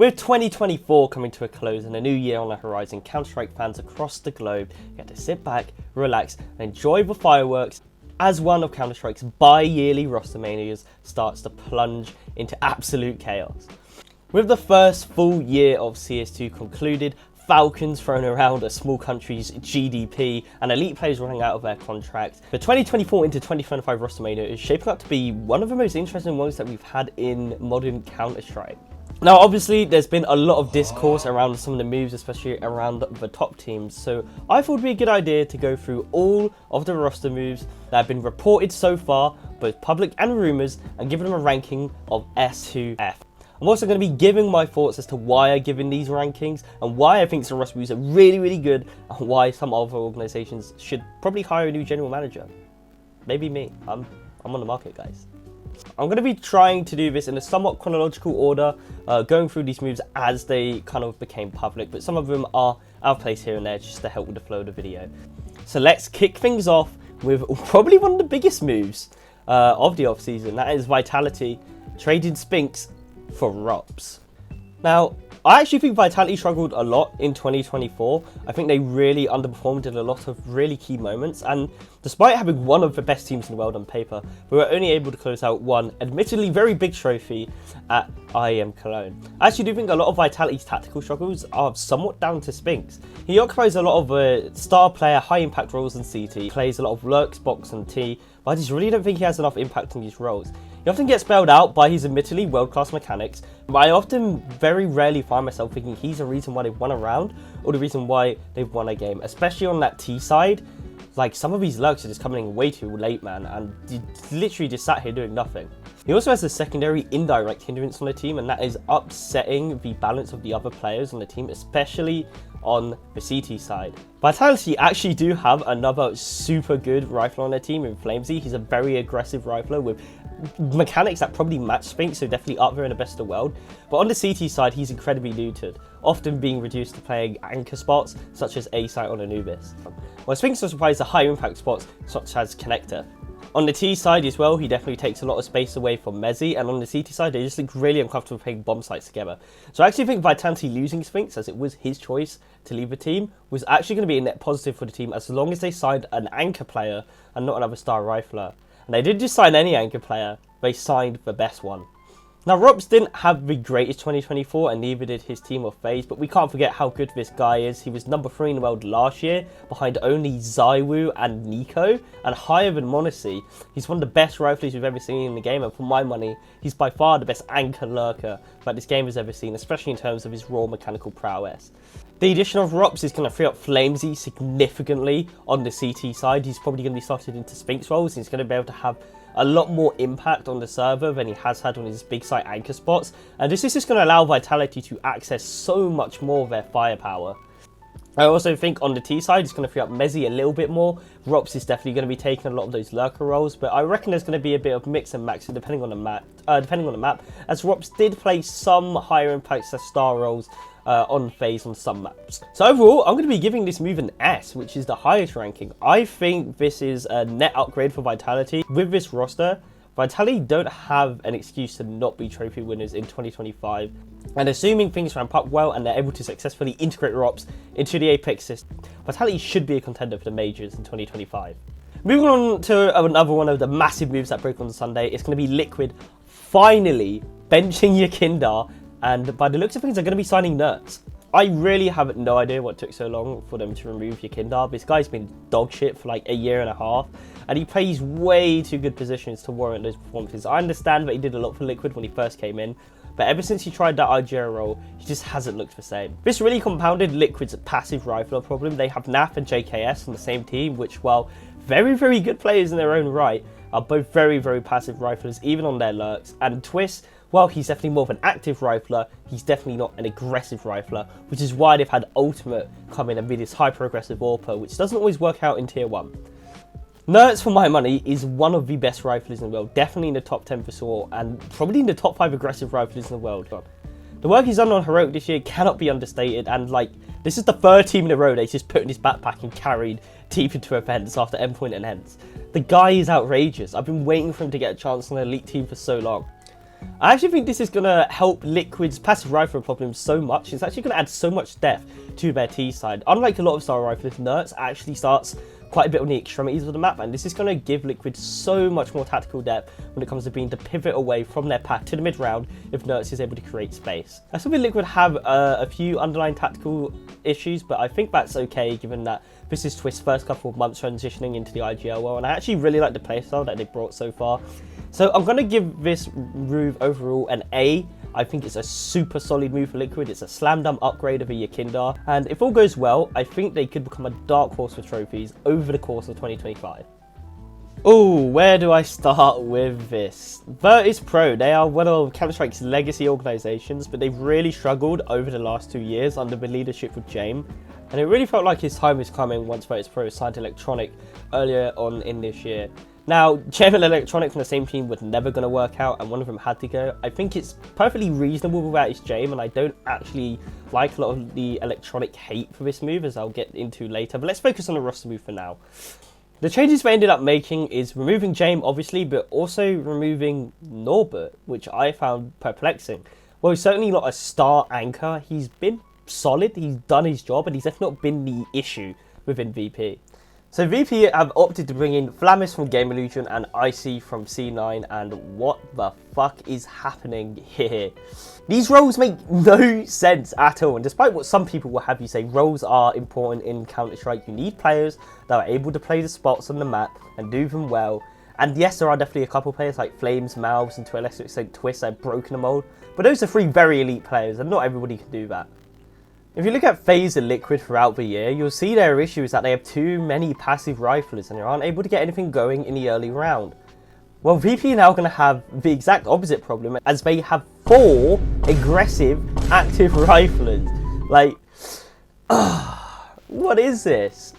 With 2024 coming to a close and a new year on the horizon, Counter-Strike fans across the globe get to sit back, relax and enjoy the fireworks as one of Counter-Strike's bi-yearly ROSTERMANIAs starts to plunge into absolute chaos. With the first full year of CS2 concluded, Falcons thrown around a small country's GDP and elite players running out of their contracts, the 2024 into 2025 ROSTERMANIA is shaping up to be one of the most interesting ones that we've had in modern Counter-Strike. Now, obviously, there's been a lot of discourse around some of the moves, especially around the top teams. So I thought it would be a good idea to go through all of the roster moves that have been reported so far, both public and rumours, and give them a ranking of S to F. I'm also going to be giving my thoughts as to why I've given these rankings and why I think some roster moves are really, really good and why some other organisations should probably hire a new general manager. Maybe me. I'm on the market, guys. I'm going to be trying to do this in a somewhat chronological order, going through these moves as they kind of became public, but some of them are out of place here and there just to help with the flow of the video. So let's kick things off with probably one of the biggest moves of the offseason. That is Vitality trading Spinks for ROPS. Now, I actually think Vitality struggled a lot in 2024. I think they really underperformed in a lot of really key moments, and despite having one of the best teams in the world on paper, we were only able to close out one admittedly very big trophy at IEM Cologne. I actually do think a lot of Vitality's tactical struggles are somewhat down to Spinks. He occupies a lot of star player high impact roles in CT, plays a lot of lurks, box and T, but I just really don't think he has enough impact in these roles. He often gets bailed out by his admittedly world-class mechanics, but I often very rarely find myself thinking he's the reason why they've won a round or the reason why they've won a game, especially on that T side. Like, some of these lurks are just coming in way too late, man, and he literally just sat here doing nothing. He also has a secondary indirect hindrance on the team, and that is upsetting the balance of the other players on the team, especially on the CT side. Vitality actually do have another super good rifler on their team in Flamesy. He's a very aggressive rifler with mechanics that probably match Spinks, so definitely up there in the best of the world. But on the CT side, he's incredibly neutered, often being reduced to playing anchor spots such as A site on Anubis, while Spinks also plays the high impact spots such as Connector. On the T side as well, he definitely takes a lot of space away from Mezzi, and on the CT side, they just look really uncomfortable playing bomb sites together. So I actually think Vitality losing Spinks, as it was his choice to leave the team, was actually going to be a net positive for the team as long as they signed an anchor player and not another star rifler. And they didn't just sign any anchor player, they signed the best one. Now, ROPS didn't have the greatest 2024, and neither did his team or FaZe, but we can't forget how good this guy is. He was number 3 in the world last year, behind only Zywoo and Nico, and higher than Monacy. He's one of the best riflers we've ever seen in the game, and for my money, he's by far the best anchor lurker that this game has ever seen, especially in terms of his raw mechanical prowess. The addition of ROPS is going to free up Flamesy significantly on the CT side. He's probably going to be slotted into Spinks roles, and he's going to be able to have a lot more impact on the server than he has had on his big site anchor spots, and this is just going to allow Vitality to access so much more of their firepower. I also think on the T side, it's going to free up Mezzi a little bit more. ROPS is definitely going to be taking a lot of those lurker roles, but I reckon there's going to be a bit of mix and match depending on the map, as ROPS did play some higher impact star roles on FaZe on some maps. So overall, I'm going to be giving this move an S, which is the highest ranking. I think this is a net upgrade for Vitality. With this roster, Vitality don't have an excuse to not be trophy winners in 2025. And assuming things ramp up well and they're able to successfully integrate ROPS into the Apex system, Vitality should be a contender for the majors in 2025. Moving on to another one of the massive moves that broke on Sunday, it's going to be Liquid finally benching Yakindar, and by the looks of things, they're going to be signing Nerds. I really have no idea what took so long for them to remove Yakindar. This guy's been dog shit for like a year and a half, and he plays way too good positions to warrant those performances. I understand that he did a lot for Liquid when he first came in, but ever since he tried that IGL role, he just hasn't looked the same. This really compounded Liquid's passive rifler problem. They have NAF and JKS on the same team, which, while very, very good players in their own right, are both very, very passive riflers, even on their lurks. And Twist, well, he's definitely more of an active rifler, he's definitely not an aggressive rifler, which is why they've had Ultimate come in and be this hyper-aggressive AWPer, which doesn't always work out in Tier 1. Nerds, for my money, is one of the best riflers in the world, definitely in the top 10 for sure, and probably in the top 5 aggressive riflers in the world. The work he's done on Heroic this year cannot be understated, and like, this is the 3rd team in a row that he's just put in his backpack and carried deep into events after endpoint and ends. The guy is outrageous. I've been waiting for him to get a chance on an elite team for so long. I actually think this is going to help Liquid's passive rifle problem so much. It's actually going to add so much depth to their T side. Unlike a lot of star rifles, Nerds actually starts quite a bit on the extremities of the map, and this is going to give Liquid so much more tactical depth when it comes to being to pivot away from their pack to the mid round if Nerds is able to create space. I still think Liquid have a few underlying tactical issues, but I think that's okay given that this is Twist's first couple of months transitioning into the IGL world, and I actually really like the playstyle that they brought so far. So I'm going to give this move overall an A. I think it's a super solid move for Liquid. It's a slam dunk upgrade of a Yakindar, and if all goes well, I think they could become a dark horse for trophies over the course of 2025. Oh, where do I start with this? Virtus Pro, they are one of Counter-Strike's legacy organizations, but they've really struggled over the last 2 years under the leadership of James, and it really felt like his time was coming once Virtus Pro signed Electronic earlier on in this year. Now, James and Electronic from the same team was never going to work out, and one of them had to go. I think it's perfectly reasonable without it's James, and I don't actually like a lot of the Electronic hate for this move, as I'll get into later. But let's focus on the roster move for now. The changes they ended up making is removing James, obviously, but also removing Norbert, which I found perplexing. Well, he's certainly not a star anchor. He's been solid, he's done his job, and he's definitely not been the issue within VP. So VP have opted to bring in Flamis from Game Illusion and Icy from C9, and what the fuck is happening here? These roles make no sense at all, and despite what some people will have you say, roles are important in Counter-Strike. You need players that are able to play the spots on the map and do them well. And yes, there are definitely a couple players like Flames, Mouths, and to a lesser extent Twist that have broken the mold, but those are 3 very elite players, and not everybody can do that. If you look at FaZe and Liquid throughout the year, you'll see their issue is that they have too many passive riflers and they aren't able to get anything going in the early round. Well, VP are now going to have the exact opposite problem, as they have 4 aggressive active riflers. Like, what is this?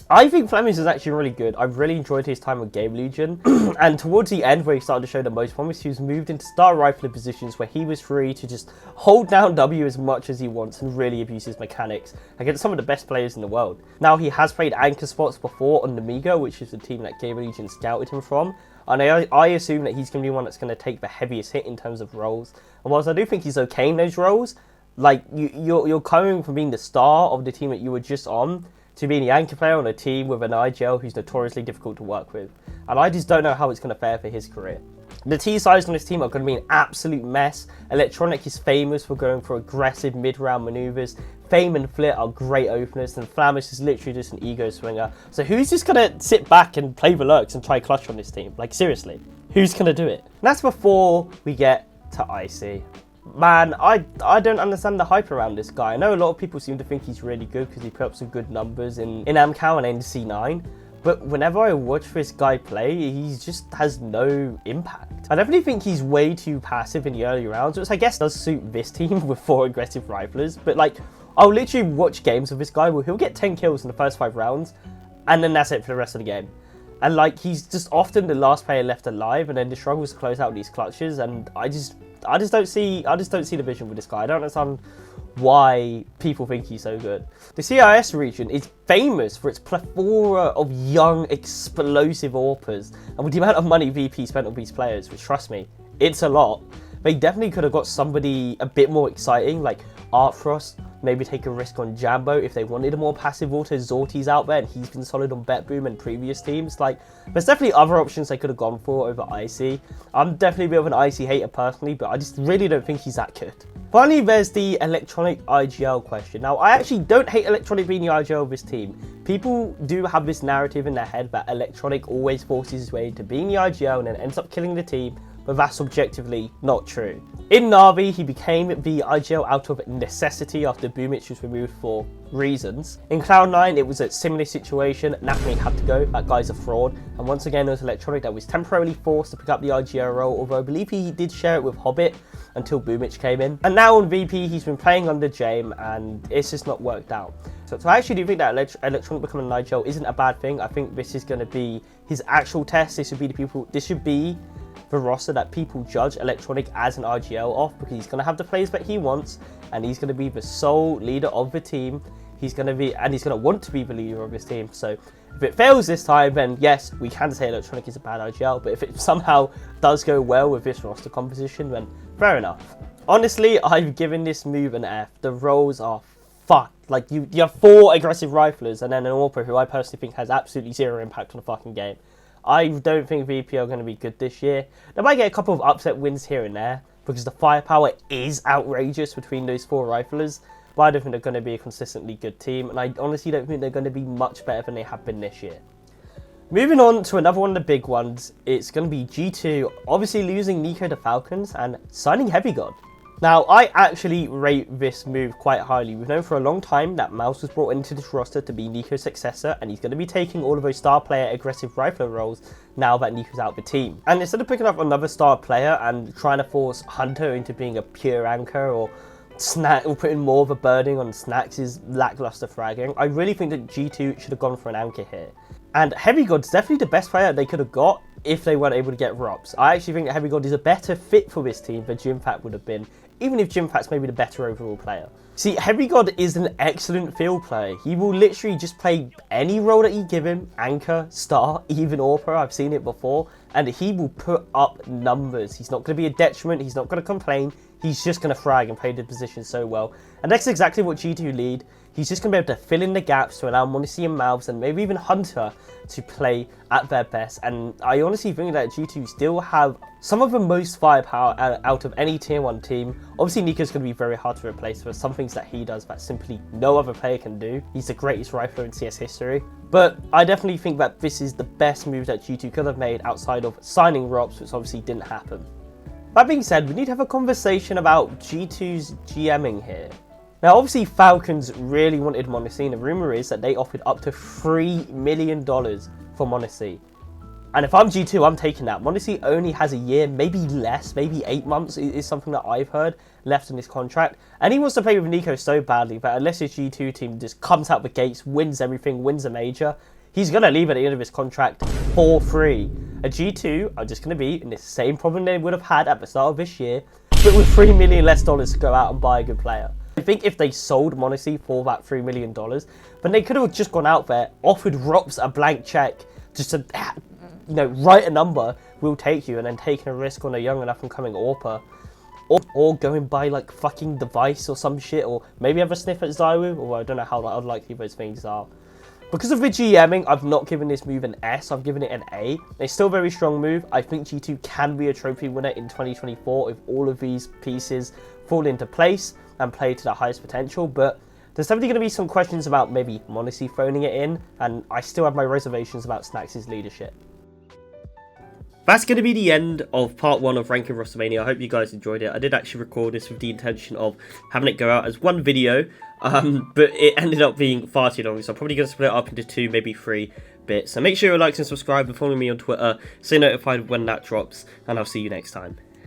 I think Flemings is actually really good. I've really enjoyed his time with Game Legion. And towards the end, where he started to show the most promise, he was moved into star rifler positions where he was free to just hold down W as much as he wants and really abuse his mechanics against some of the best players in the world. Now, he has played anchor spots before on Namigo, which is the team that Game Legion scouted him from. And I assume that he's going to be one that's going to take the heaviest hit in terms of roles. And whilst I do think he's okay in those roles, like, you're coming from being the star of the team that you were just on to being the anchor player on a team with an IGL who's notoriously difficult to work with. And I just don't know how it's going to fare for his career. The T sides on this team are going to be an absolute mess. Electronic is famous for going for aggressive mid-round maneuvers. Fame and Flit are great openers, and Flamis is literally just an ego swinger. So who's just going to sit back and play the lurks and try clutch on this team? Like, seriously, who's going to do it? And that's before we get to Icy. Man, I don't understand the hype around this guy. I know a lot of people seem to think he's really good because he put up some good numbers in AmCal and in C9. But whenever I watch this guy play, he just has no impact. I definitely think he's way too passive in the early rounds, which I guess does suit this team with 4 aggressive riflers. But like, I'll literally watch games of this guy where he'll get 10 kills in the first 5 rounds, and then that's it for the rest of the game. And like, he's just often the last player left alive, and then he struggles to close out these clutches. And I just don't see the vision with this guy. I don't understand why people think he's so good. The CIS region is famous for its plethora of young, explosive AWPers, and with the amount of money VP spent on these players, which, trust me, it's a lot, they definitely could have got somebody a bit more exciting, like Artfrost. Maybe take a risk on Jambo if they wanted a more passive auto. Zorti's out there and he's been solid on BetBoom and previous teams. Like, there's definitely other options they could have gone for over Icy. I'm definitely a bit of an Icy hater personally, but I just really don't think he's that good. Finally, there's the Electronic IGL question. Now, I actually don't hate Electronic being the IGL of this team. People do have this narrative in their head that Electronic always forces his way into being the IGL and then ends up killing the team, but that's objectively not true. In Na'Vi, he became the IGL out of necessity after Boomich was removed for reasons. In Cloud9, it was a similar situation. Napney had to go, that guy's a fraud. And once again, there was Electronic that was temporarily forced to pick up the IGL role, although I believe he did share it with Hobbit until Boomich came in. And now on VP, he's been playing under James, and it's just not worked out. So I actually do think that Electronic becoming an IGL isn't a bad thing. I think this is going to be his actual test. This should be the roster that people judge Electronic as an IGL off, because he's going to have the players that he wants, and he's going to be the sole leader of the team. He's going to want to be the leader of his team. So If it fails this time, then yes, we can say Electronic is a bad IGL, but if it somehow does go well with this roster composition, then fair enough. Honestly, I've given this move an F. The roles are fucked. Like, you have 4 aggressive riflers and then an AWPer who I personally think has absolutely zero impact on the fucking game. I don't think VP are going to be good this year. They might get a couple of upset wins here and there because the firepower is outrageous between those 4 riflers, but I don't think they're going to be a consistently good team, and I honestly don't think they're going to be much better than they have been this year. Moving on to another one of the big ones, it's going to be G2 obviously losing Nico to Falcons and signing Heavy God. Now, I actually rate this move quite highly. We've known for a long time that Mouse was brought into this roster to be Nico's successor, and he's going to be taking all of those star player aggressive rifler roles now that Nico's out of the team. And instead of picking up another star player and trying to force Hunter into being a pure anchor or putting more of a burden on Snax' lackluster fragging, I really think that G2 should have gone for an anchor here. And Heavy God's definitely the best player they could have got if they weren't able to get Robs. I actually think that Heavy God is a better fit for this team than Jimfat would have been, even if Jimfat's maybe the better overall player. See, Heavy God is an excellent field player. He will literally just play any role that you give him, anchor, star, even AWPer, I've seen it before, and he will put up numbers. He's not going to be a detriment, he's not going to complain, he's just going to frag and play the position so well. And that's exactly what G2 need. He's just going to be able to fill in the gaps to allow Monacy and Mouths and maybe even Hunter to play at their best. And I honestly think that G2 still have some of the most firepower out of any tier 1 team. Obviously, Nico's going to be very hard to replace for some things that he does that simply no other player can do. He's the greatest rifler in CS history. But I definitely think that this is the best move that G2 could have made outside of signing Robs, which obviously didn't happen. That being said, we need to have a conversation about G2's GMing here. Now, obviously, Falcons really wanted Monacy, and the rumour is that they offered up to $3 million for Monacy. And if I'm G2, I'm taking that. Monacy only has a year, maybe less, maybe 8 months is something that I've heard, left in his contract. And he wants to play with Nico so badly that unless his G2 team just comes out the gates, wins everything, wins a major, he's going to leave at the end of his contract for free. A G2 are just going to be in the same problem they would have had at the start of this year, but with $3 million less to go out and buy a good player. I think if they sold Monacy for that $3 million, then they could have just gone out there, offered Rops a blank check, just to, write a number, we'll take you, and then taking a risk on a young and up-and-coming AWPer. Or go and buy, like, fucking Device or some shit, or maybe have a sniff at Zywu, although I don't know how unlikely those things are. Because of the GMing, I've not given this move an S, I've given it an A. It's still a very strong move. I think G2 can be a trophy winner in 2024 if all of these pieces fall into place and play to their highest potential, but there's definitely going to be some questions about maybe Monacy phoning it in, and I still have my reservations about Snax' leadership. That's going to be the end of part 1 of Ranking ROSTERMANIA. I hope you guys enjoyed it. I did actually record this with the intention of having it go out as one video, but it ended up being far too long, so I'm probably going to split it up into 2, maybe 3 bits. So make sure you like and subscribe and follow me on Twitter, stay notified when that drops, and I'll see you next time.